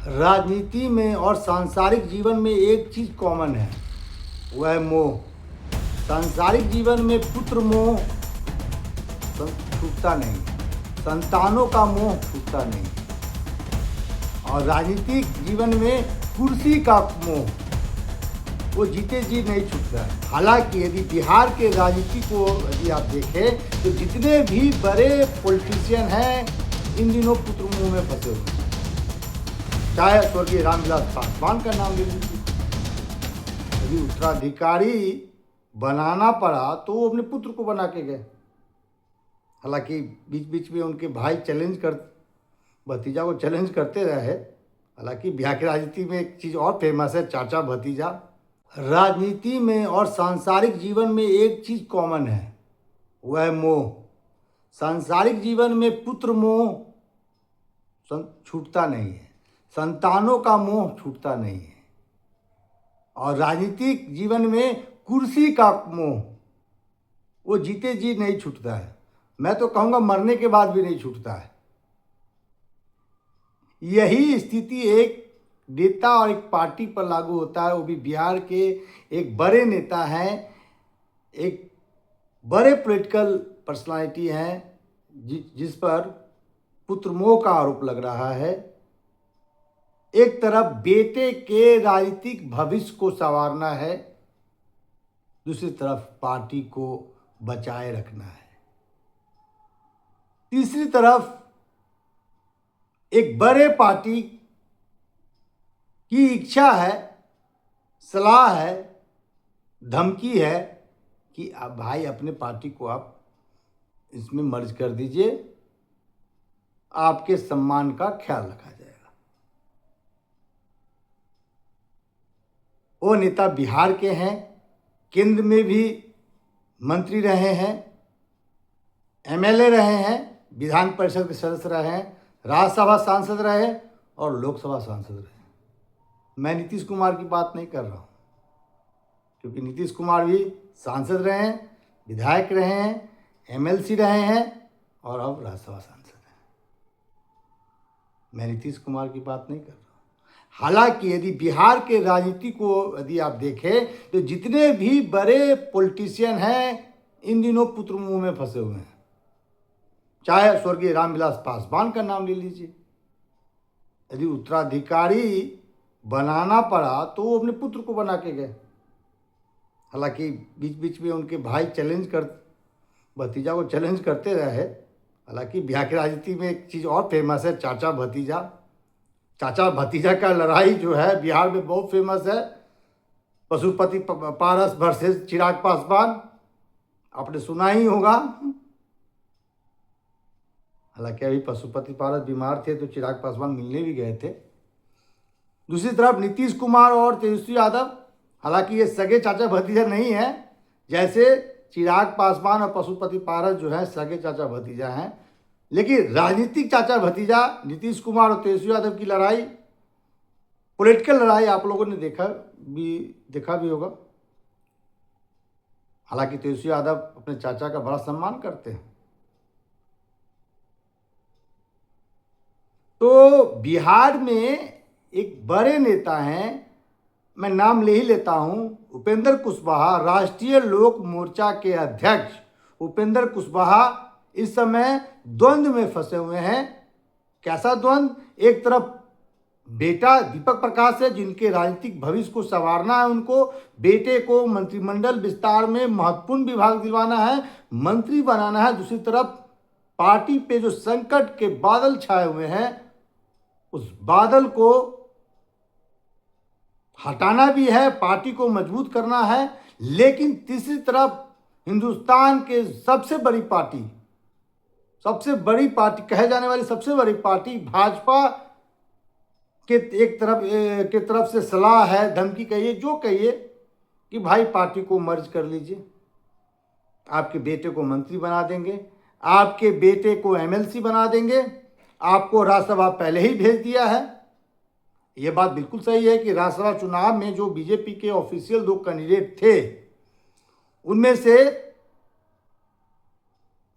राजनीति में और सांसारिक जीवन में एक चीज कॉमन है, वह है मोह। सांसारिक जीवन में पुत्र मोह छूटता नहीं, संतानों का मोह छूटता नहीं, और राजनीतिक जीवन में कुर्सी का मोह वो जीते जी नहीं छूटता है। हालांकि यदि बिहार के राजनीति को यदि आप देखें तो जितने भी बड़े पॉलिटिशियन हैं इन दिनों पुत्र मोह में फंसे हुए हैं। चाहे स्वर्गीय रामविलास पासवान का नाम ले लीजिए, यदि उत्तराधिकारी बनाना पड़ा तो वो अपने पुत्र को बना के गए। हालांकि बीच बीच में उनके भाई भतीजा को चैलेंज करते रहे। हालांकि बिहार की राजनीति में एक चीज़ और फेमस है, चाचा भतीजा। राजनीति में और सांसारिक जीवन में एक चीज़ कॉमन है, वह है मोह। सांसारिक जीवन में पुत्र मोह छूटता नहीं है, संतानों का मोह छूटता नहीं है, और राजनीतिक जीवन में कुर्सी का मोह वो जीते जी नहीं छूटता है। मैं तो कहूँगा मरने के बाद भी नहीं छूटता है। यही स्थिति एक नेता और एक पार्टी पर लागू होता है, वो भी बिहार के एक बड़े नेता हैं, एक बड़े पॉलिटिकल पर्सनालिटी हैं जिस पर पुत्र मोह का आरोप लग रहा है। एक तरफ बेटे के राजनीतिक भविष्य को संवारना है, दूसरी तरफ पार्टी को बचाए रखना है, तीसरी तरफ एक बड़े पार्टी की इच्छा है, सलाह है, धमकी है कि अब भाई अपने पार्टी को आप इसमें मर्ज कर दीजिए, आपके सम्मान का ख्याल रखा जाएगा। वो नेता बिहार के हैं, केंद्र में भी मंत्री रहे हैं, एमएलए रहे हैं, विधान परिषद के सदस्य रहे हैं, राज्यसभा सांसद रहे और लोकसभा सांसद रहे। मैं नीतीश कुमार की बात नहीं कर रहा हूँ, क्योंकि नीतीश कुमार भी सांसद रहे हैं, विधायक रहे हैं, एमएलसी रहे हैं और अब राज्यसभा सांसद हैं। मैं नीतीश कुमार की बात नहीं कर रहा हूँ। हालांकि यदि बिहार के राजनीति को यदि आप देखें तो जितने भी बड़े पॉलिटिशियन हैं इन दिनों पुत्र मोह में फंसे हुए हैं। चाहे स्वर्गीय रामविलास पासवान का नाम ले लीजिए, यदि उत्तराधिकारी बनाना पड़ा तो वो अपने पुत्र को बना के गए। हालांकि बीच बीच में उनके भाई भतीजा को चैलेंज करते रहे। हालांकि बिहार की राजनीति में एक चीज़ और फेमस है, चाचा भतीजा। चाचा भतीजा का लड़ाई जो है बिहार में बहुत फेमस है। पशुपति पारस वर्सेस चिराग पासवान, आपने सुना ही होगा। हालांकि अभी पशुपति पारस बीमार थे तो चिराग पासवान मिलने भी गए थे। दूसरी तरफ नीतीश कुमार और तेजस्वी यादव, हालांकि ये सगे चाचा भतीजा नहीं है, जैसे चिराग पासवान और पशुपति पारस जो है सगे चाचा भतीजा हैं, लेकिन राजनीतिक चाचा भतीजा नीतीश कुमार और तेजस्वी यादव की लड़ाई, पॉलिटिकल लड़ाई आप लोगों ने देखा भी होगा। हालांकि तेजस्वी यादव अपने चाचा का बड़ा सम्मान करते हैं। तो बिहार में एक बड़े नेता हैं, मैं नाम ले ही लेता हूं, उपेंद्र कुशवाहा। राष्ट्रीय लोक मोर्चा के अध्यक्ष उपेंद्र कुशवाहा इस समय द्वंद्व में फंसे हुए हैं। कैसा द्वंद्व? एक तरफ बेटा दीपक प्रकाश है, जिनके राजनीतिक भविष्य को संवारना है, उनको बेटे को मंत्रिमंडल विस्तार में महत्वपूर्ण विभाग दिलवाना है, मंत्री बनाना है। दूसरी तरफ पार्टी पे जो संकट के बादल छाए हुए हैं उस बादल को हटाना भी है, पार्टी को मजबूत करना है। लेकिन तीसरी तरफ हिंदुस्तान के सबसे बड़ी पार्टी कहे जाने वाली सबसे बड़ी पार्टी भाजपा के तरफ से सलाह है, धमकी कहिए, जो कहिए, कि भाई पार्टी को मर्ज कर लीजिए, आपके बेटे को मंत्री बना देंगे, आपके बेटे को एमएलसी बना देंगे, आपको राज्यसभा पहले ही भेज दिया है। ये बात बिल्कुल सही है कि राज्यसभा चुनाव में जो बीजेपी के ऑफिशियल 2 कैंडिडेट थे, उनमें से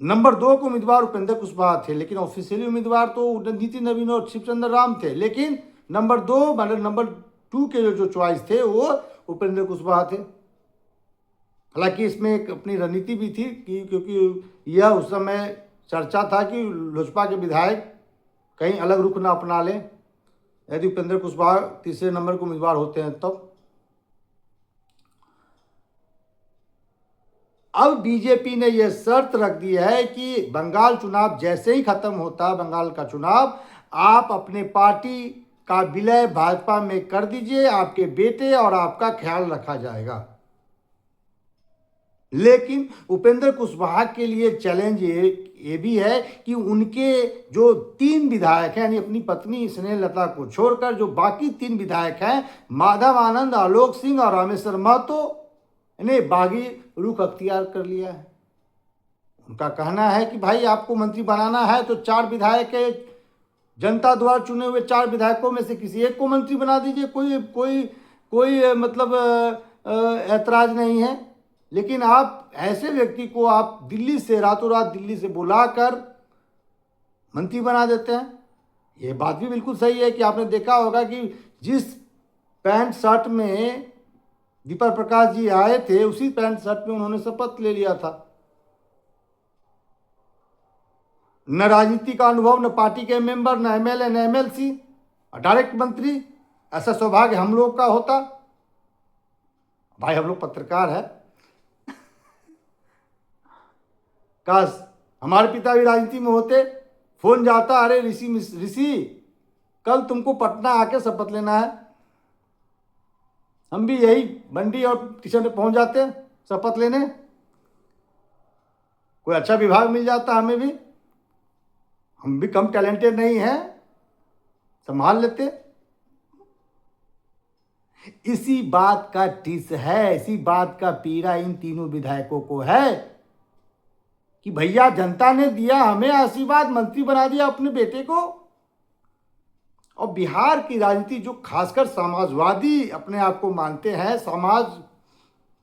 नंबर 2 उम्मीदवार उपेंद्र कुशवाहा थे, लेकिन ऑफिशियली उम्मीदवार तो नीति नवीन और शिवचंद्र राम थे। लेकिन नंबर 2 मतलब नंबर 2 के जो चॉइस थे वो उपेंद्र कुशवाहा थे। हालांकि इसमें एक अपनी रणनीति भी थी कि क्योंकि यह उस समय चर्चा था कि लोजपा के विधायक कहीं अलग रुख ना अपना लें यदि उपेंद्र कुशवाहा तीसरे नंबर के उम्मीदवार होते हैं तब। अब बीजेपी ने यह शर्त रख दी है कि बंगाल चुनाव जैसे ही खत्म होता है, बंगाल का चुनाव, आप अपने पार्टी का विलय भाजपा में कर दीजिए, आपके बेटे और आपका ख्याल रखा जाएगा। लेकिन उपेंद्र कुशवाहा के लिए चैलेंज ये भी है कि उनके जो 3 विधायक हैं, यानी अपनी पत्नी स्नेहलता को छोड़कर जो बाकी 3 विधायक हैं, माधव आनंद, आलोक सिंह और रामेश्वर महतो ने बागी रुख अख्तियार कर लिया है। उनका कहना है कि भाई आपको मंत्री बनाना है तो 4 विधायक है, जनता द्वारा चुने हुए 4 विधायकों में से किसी एक को मंत्री बना दीजिए, कोई कोई कोई मतलब ऐतराज नहीं है। लेकिन आप ऐसे व्यक्ति को आप दिल्ली से रातों रात दिल्ली से बुलाकर मंत्री बना देते हैं। ये बात भी बिल्कुल सही है कि आपने देखा होगा कि जिस पैंट शर्ट में दीपक प्रकाश जी आए थे उसी पैंट शर्ट में उन्होंने शपथ ले लिया था। न राजनीति का अनुभव, न पार्टी के मेंबर, न एमएलए, न एमएलसी, डायरेक्ट मंत्री। ऐसा सौभाग्य हम लोग का होता। भाई हम लोग पत्रकार है, काश हमारे पिता भी राजनीति में होते। फोन जाता, अरे ऋषि कल तुमको पटना आके शपथ लेना है। हम भी यही मंडी और स्टेशन पे पहुंच जाते शपथ लेने। कोई अच्छा विभाग मिल जाता हमें भी, हम भी कम टैलेंटेड नहीं हैं, संभाल लेते। इसी बात का टिस है, इसी बात का पीड़ा इन तीनों विधायकों को है कि भैया जनता ने दिया हमें आशीर्वाद, मंत्री बना दिया अपने बेटे को। और बिहार की राजनीति जो खासकर समाजवादी अपने आप को मानते हैं,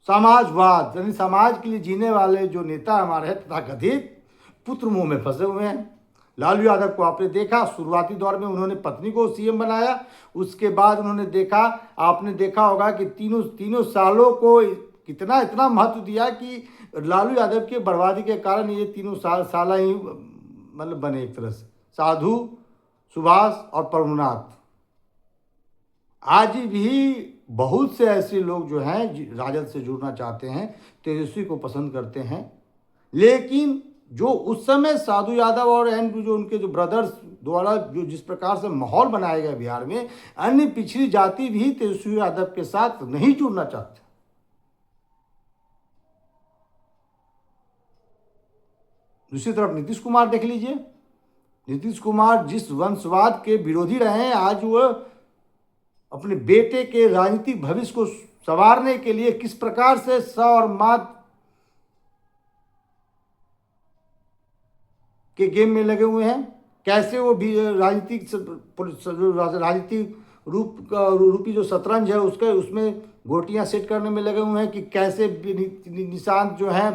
समाजवाद यानी समाज के लिए जीने वाले जो नेता हमारे हैं तथाकथित पुत्र मुंह में फंसे हुए हैं। लालू यादव को आपने देखा, शुरुआती दौर में उन्होंने पत्नी को सीएम बनाया, उसके बाद उन्होंने देखा, आपने देखा होगा कि तीनों सालों को इतना महत्व दिया कि लालू यादव के बर्बादी के कारण ये तीनों साल ही मतलब बने एक तरह से, साधु, सुभाष और प्रभुनाथ। आज भी बहुत से ऐसे लोग जो हैं राजद से जुड़ना चाहते हैं, तेजस्वी को पसंद करते हैं। लेकिन जो उस समय साधु यादव और जो उनके जो ब्रदर्स द्वारा जो जिस प्रकार से माहौल बनाया गया बिहार में, अन्य पिछड़ी जाति भी तेजस्वी यादव के साथ नहीं जुड़ना चाहते। दूसरी तरफ नीतीश कुमार देख लीजिए, नीतीश कुमार जिस वंशवाद के विरोधी रहे हैं, आज वह अपने बेटे के राजनीतिक भविष्य को संवारने के लिए किस प्रकार से स और मात के गेम में लगे हुए हैं, कैसे वो भी राजनीतिक रूपी जो शतरंज है उसमें गोटियां सेट करने में लगे हुए हैं कि कैसे निशांत जो हैं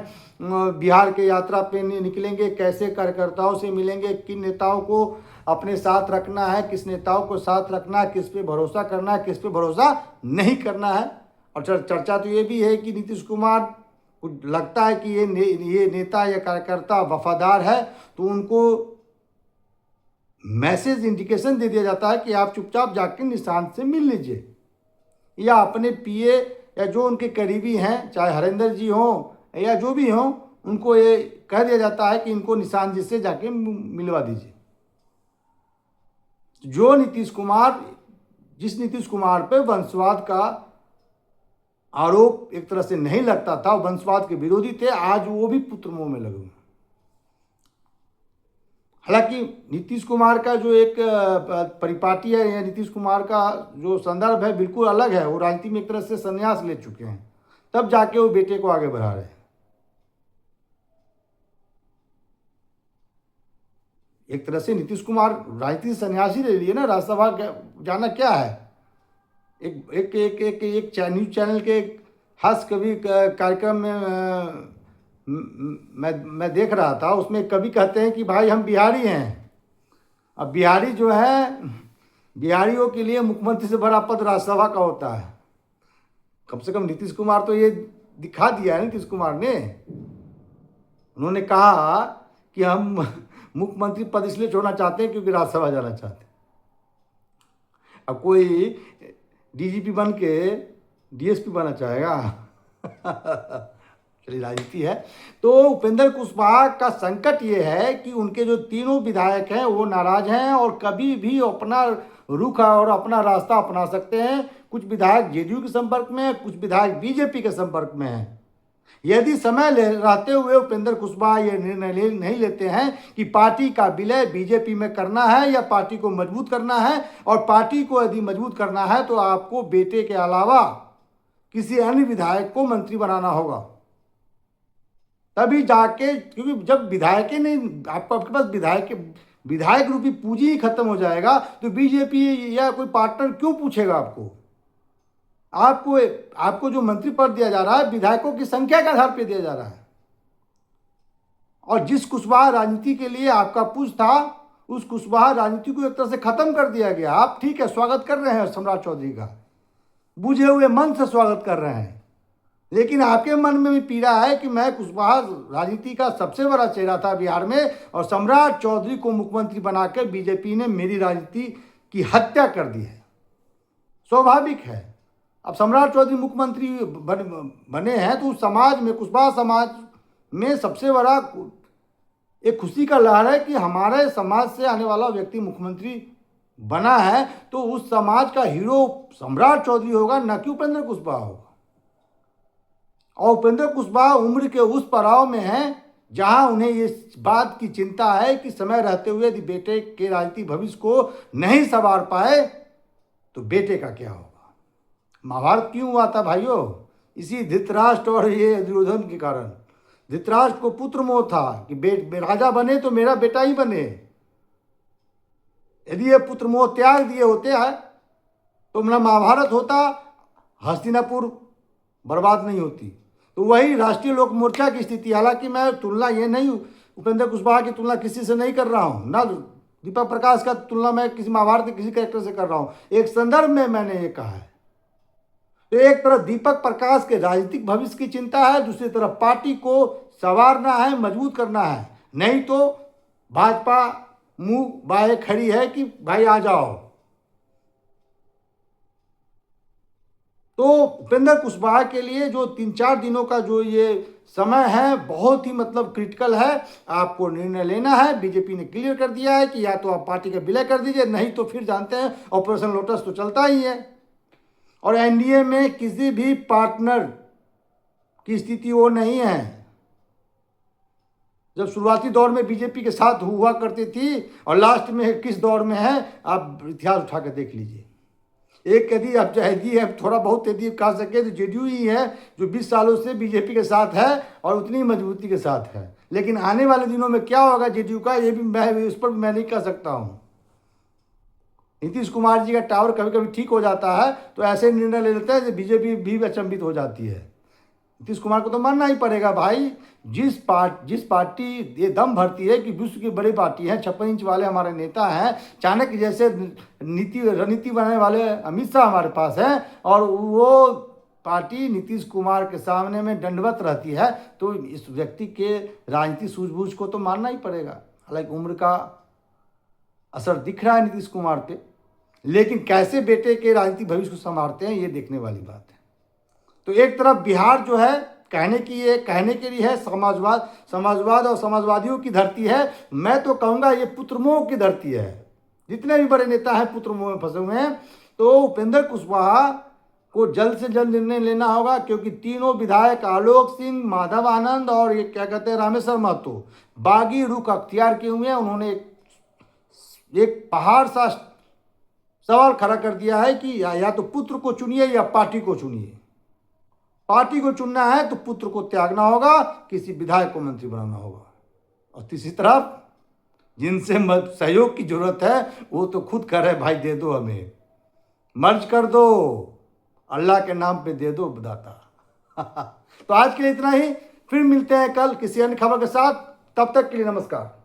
बिहार के यात्रा पे निकलेंगे, कैसे कार्यकर्ताओं से मिलेंगे, किन नेताओं को अपने साथ रखना है, किस नेताओं को साथ रखना है, किस पे भरोसा करना है, किस पे भरोसा नहीं करना है। और चर्चा तो ये भी है कि नीतीश कुमार को लगता है कि ये नेता या कार्यकर्ता वफादार है तो उनको मैसेज इंडिकेशन दे दिया जाता है कि आप चुपचाप जाकर निशांत से मिल लीजिए, या अपने पीए या जो उनके करीबी हैं, चाहे हरेंद्र जी हों या जो भी हों, उनको ये कह दिया जाता है कि इनको निशांत जी से जाके मिलवा दीजिए। जिस नीतीश कुमार पे वंशवाद का आरोप एक तरह से नहीं लगता था, वंशवाद के विरोधी थे, आज वो भी पुत्र मुंह में लगे हुए। हालांकि नीतीश कुमार का जो एक परिपाटी है या नीतीश कुमार का जो संदर्भ है बिल्कुल अलग है। वो राजनीति में एक तरह से संन्यास ले चुके हैं, तब जाके वो बेटे को आगे बढ़ा रहे हैं। एक तरह से नीतीश कुमार राजनीति से संन्यासी ले लिए ना, राज्यसभा जाना क्या है। एक न्यूज चैनल के हास्य कवि कार्यक्रम में मैं देख रहा था, उसमें कवि कहते हैं कि भाई हम बिहारी हैं। अब बिहारी जो है, बिहारियों के लिए मुख्यमंत्री से बड़ा पद राज्यसभा का होता है। कम से कम नीतीश कुमार तो ये दिखा दिया है। नीतीश कुमार ने, उन्होंने कहा कि हम मुख्यमंत्री पद इसलिए छोड़ना चाहते हैं क्योंकि राज्यसभा जाना चाहते हैं। अब कोई डीजीपी बन के डीएसपी बनना चाहेगा? चलिए, राजनीति है। तो उपेंद्र कुशवाहा का संकट ये है कि उनके जो तीनों विधायक हैं वो नाराज हैं और कभी भी अपना रुख और अपना रास्ता अपना सकते हैं। कुछ विधायक जेडीयू के संपर्क में हैं, कुछ विधायक बीजेपी के संपर्क में हैं। यदि समय रहते हुए उपेंद्र कुशवाहा ये निर्णय नहीं लेते हैं कि पार्टी का विलय बीजेपी में करना है या पार्टी को मजबूत करना है, और पार्टी को यदि मजबूत करना है तो आपको बेटे के अलावा किसी अन्य विधायक को मंत्री बनाना होगा, तभी जाके, क्योंकि जब विधायक नहीं, आपके पास विधायक रूपी पूंजी ही खत्म हो जाएगा तो बीजेपी या कोई पार्टनर क्यों पूछेगा आपको? आपको जो मंत्री पद दिया जा रहा है विधायकों की संख्या के आधार पर दिया जा रहा है। और जिस कुशवाहा राजनीति के लिए आपका पुश था, उस कुशवाहा राजनीति को एक तरह से खत्म कर दिया गया। आप ठीक है, स्वागत कर रहे हैं सम्राट चौधरी का, बुझे हुए मन से स्वागत कर रहे हैं, लेकिन आपके मन में भी पीड़ा है कि मैं कुशवाहा राजनीति का सबसे बड़ा चेहरा था बिहार में, और सम्राट चौधरी को मुख्यमंत्री बनाकर बीजेपी ने मेरी राजनीति की हत्या कर दी है। स्वाभाविक है, अब सम्राट चौधरी मुख्यमंत्री बने हैं तो उस समाज में, कुशवाहा समाज में सबसे बड़ा एक खुशी का लहर है कि हमारे समाज से आने वाला व्यक्ति मुख्यमंत्री बना है, तो उस समाज का हीरो सम्राट चौधरी होगा, न कि उपेंद्र कुशवाहा होगा। और उपेंद्र कुशवाहा उम्र के उस पड़ाव में हैं जहां उन्हें ये बात की चिंता है कि समय रहते हुए यदि बेटे के राजनीतिक भविष्य को नहीं संवार पाए तो बेटे का क्या होगा। महाभारत क्यों हुआ था भाइयों? इसी धृतराष्ट्र और ये दुर्योधन के कारण। धृतराष्ट्र को पुत्र मोह था कि राजा बने तो मेरा बेटा ही बने। यदि ये पुत्र मोह त्याग दिए होते हैं तो मेरा महाभारत होता, हस्तिनापुर बर्बाद नहीं होती। तो वही राष्ट्रीय लोक मोर्चा की स्थिति। हालांकि मैं तुलना ये नहीं, उपेंद्र कुशवाहा की तुलना किसी से नहीं कर रहा हूँ, ना दीपक प्रकाश का तुलना मैं किसी महाभारत के किसी कैरेक्टर से कर रहा हूँ। एक संदर्भ में मैंने ये कहा है। तो एक तरफ दीपक प्रकाश के राजनीतिक भविष्य की चिंता है, दूसरी तरफ पार्टी को संवारना है, मजबूत करना है, नहीं तो भाजपा मुंह बाए खड़ी है कि भाई आ जाओ। तो उपेंद्र कुशवाहा के लिए जो 3-4 दिनों का जो ये समय है बहुत ही मतलब क्रिटिकल है। आपको निर्णय लेना है। बीजेपी ने क्लियर कर दिया है कि या तो आप पार्टी का विलय कर दीजिए, नहीं तो फिर जानते हैं ऑपरेशन लोटस तो चलता ही है। और एनडीए में किसी भी पार्टनर की स्थिति वो नहीं है। जब शुरुआती दौर में बीजेपी के साथ हुआ करती थी और लास्ट में किस दौर में है, आप इतिहास उठा कर देख लीजिए। एक यदि आप यदि अब थोड़ा बहुत यदि कह सके तो जेडीयू ही है जो 20 सालों से बीजेपी के साथ है और उतनी मजबूती के साथ है। लेकिन आने वाले दिनों में क्या होगा जेडीयू का, ये भी मैं इस पर मैं नहीं कह सकता हूँ। नीतीश कुमार जी का टावर कभी कभी ठीक हो जाता है तो ऐसे निर्णय ले लेते हैं कि बीजेपी भी अचंभित हो जाती है। नीतीश कुमार को तो मानना ही पड़ेगा भाई। जिस पार्टी ये दम भरती है कि विश्व की बड़ी पार्टी है, 56 इंच वाले हमारे नेता हैं, चाणक्य जैसे रणनीति बनाने वाले अमित शाह हमारे पास हैं, और वो पार्टी नीतीश कुमार के सामने में दंडवत रहती है, तो इस व्यक्ति के राजनीतिक सूझबूझ को तो मानना ही पड़ेगा। हालांकि उम्र का असर दिख रहा है नीतीश कुमार पे, लेकिन कैसे बेटे के राजनीतिक भविष्य को संभालते हैं ये देखने वाली बात है। तो एक तरफ बिहार जो है कहने के लिए है समाजवाद और समाजवादियों की धरती है। मैं तो कहूँगा ये पुत्रमोह की धरती है। जितने भी बड़े नेता हैं पुत्रमोह में फंसे हुए हैं। तो उपेंद्र कुशवाहा को जल्द से जल्द निर्णय लेना होगा, क्योंकि तीनों विधायक आलोक सिंह, माधव आनंद और ये क्या कहते हैं रामेश्वर महतो बागी रुख अख्तियार किए हुए हैं। उन्होंने एक पहाड़ सा सवाल खड़ा कर दिया है कि या तो पुत्र को चुनिए या पार्टी को चुनिए। पार्टी को चुनना है तो पुत्र को त्यागना होगा, किसी विधायक को मंत्री बनाना होगा। और तीसरी तरफ जिनसे सहयोग की जरूरत है वो तो खुद कह रहे भाई दे दो, हमें मर्ज कर दो, अल्लाह के नाम पे दे दो दाता। तो आज के लिए इतना ही, फिर मिलते हैं कल किसी अन्य खबर के साथ। तब तक के लिए नमस्कार।